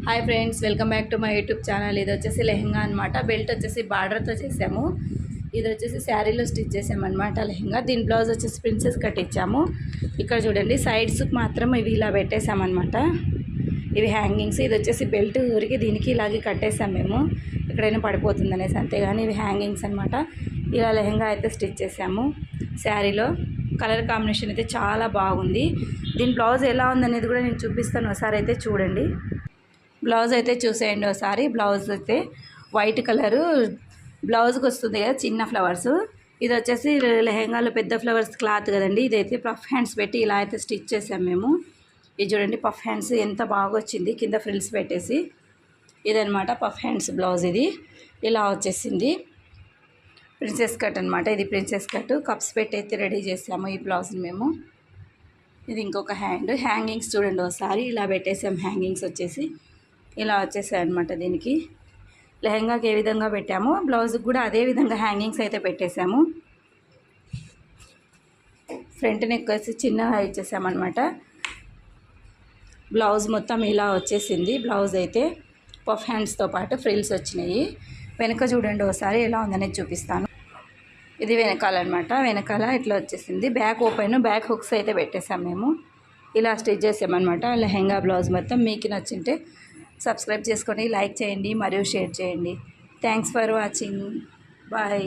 Hi friends, welcome back to my YouTube channel. ఇది వచ్చేసి లెహంగా అనమాట. బెల్ట్ వచ్చేసి బార్డర్తో చేసాము. ఇది వచ్చేసి శారీలో స్టిచ్ చేసామన్నమాట లెహంగా. దీని బ్లౌజ్ వచ్చేసి ప్రిన్సెస్ కట్ ఇచ్చాము. ఇక్కడ చూడండి, సైడ్స్కి మాత్రం ఇవి ఇలా పెట్టేసామన్నమాట. ఇవి హ్యాంగింగ్స్. ఇది వచ్చేసి బెల్ట్ ఊరికి దీనికి ఇలాగే కట్టేసాం మేము, ఎక్కడైనా పడిపోతుంది అనేసి, అంతేగాని ఇవి హ్యాంగింగ్స్ అనమాట. ఇలా లెహంగా అయితే స్టిచ్ చేసాము శారీలో. కలర్ కాంబినేషన్ అయితే చాలా బాగుంది. దీని బ్లౌజ్ ఎలా ఉందనేది కూడా నేను చూపిస్తాను, ఒకసారి అయితే చూడండి. బ్లౌజ్ అయితే చూసేయండి ఒకసారి. బ్లౌజ్ అయితే వైట్ కలరు బ్లౌజ్కి వస్తుంది కదా, చిన్న ఫ్లవర్స్. ఇది వచ్చేసి లెహంగాలో పెద్ద ఫ్లవర్స్ క్లాత్ కదండి. ఇదైతే పఫ్ హ్యాండ్స్ పెట్టి ఇలా అయితే స్టిచ్ చేసాం మేము. ఇది చూడండి, పఫ్ హ్యాండ్స్ ఎంత బాగా వచ్చింది, కింద ఫ్రిల్స్ పెట్టేసి. ఇదనమాట పఫ్ హ్యాండ్స్ బ్లౌజ్. ఇది ఇలా వచ్చేసింది. ప్రిన్సెస్ కట్ అనమాట. ఇది ప్రిన్సెస్ కట్. కప్స్ పెట్టి అయితే రెడీ చేసాము ఈ బ్లౌజ్ని మేము. ఇది ఇంకొక హ్యాంగింగ్స్ చూడండి ఒకసారి. ఇలా పెట్టేసాం హ్యాంగింగ్స్ వచ్చేసి. ఇలా వచ్చేసాయి అనమాట. దీనికి లెహంగాకి ఏ విధంగా పెట్టామో బ్లౌజ్కి కూడా అదే విధంగా హ్యాంగింగ్స్ అయితే పెట్టేసాము. ఫ్రంట్ నెక్ వచ్చి చిన్నగా ఇచ్చేసామన్నమాట. బ్లౌజ్ మొత్తం ఇలా వచ్చేసింది. బ్లౌజ్ అయితే పఫ్ హ్యాండ్స్తో పాటు ఫ్రిల్స్ వచ్చినాయి. వెనక చూడండి ఒకసారి ఎలా ఉందనేది చూపిస్తాను. ఇది వెనకాల అనమాట. వెనకాల ఇట్లా వచ్చేసింది. బ్యాక్ ఓపెన్, బ్యాక్ హుక్స్ అయితే పెట్టేసాం మేము. ఇలా స్టిచ్ చేసామన్నమాట లెహంగా బ్లౌజ్ మొత్తం. మీకు నచ్చింటే సబ్స్క్రైబ్ చేసుకోండి, లైక్ చేయండి మరియు షేర్ చేయండి. Thanks for watching. బాయ్.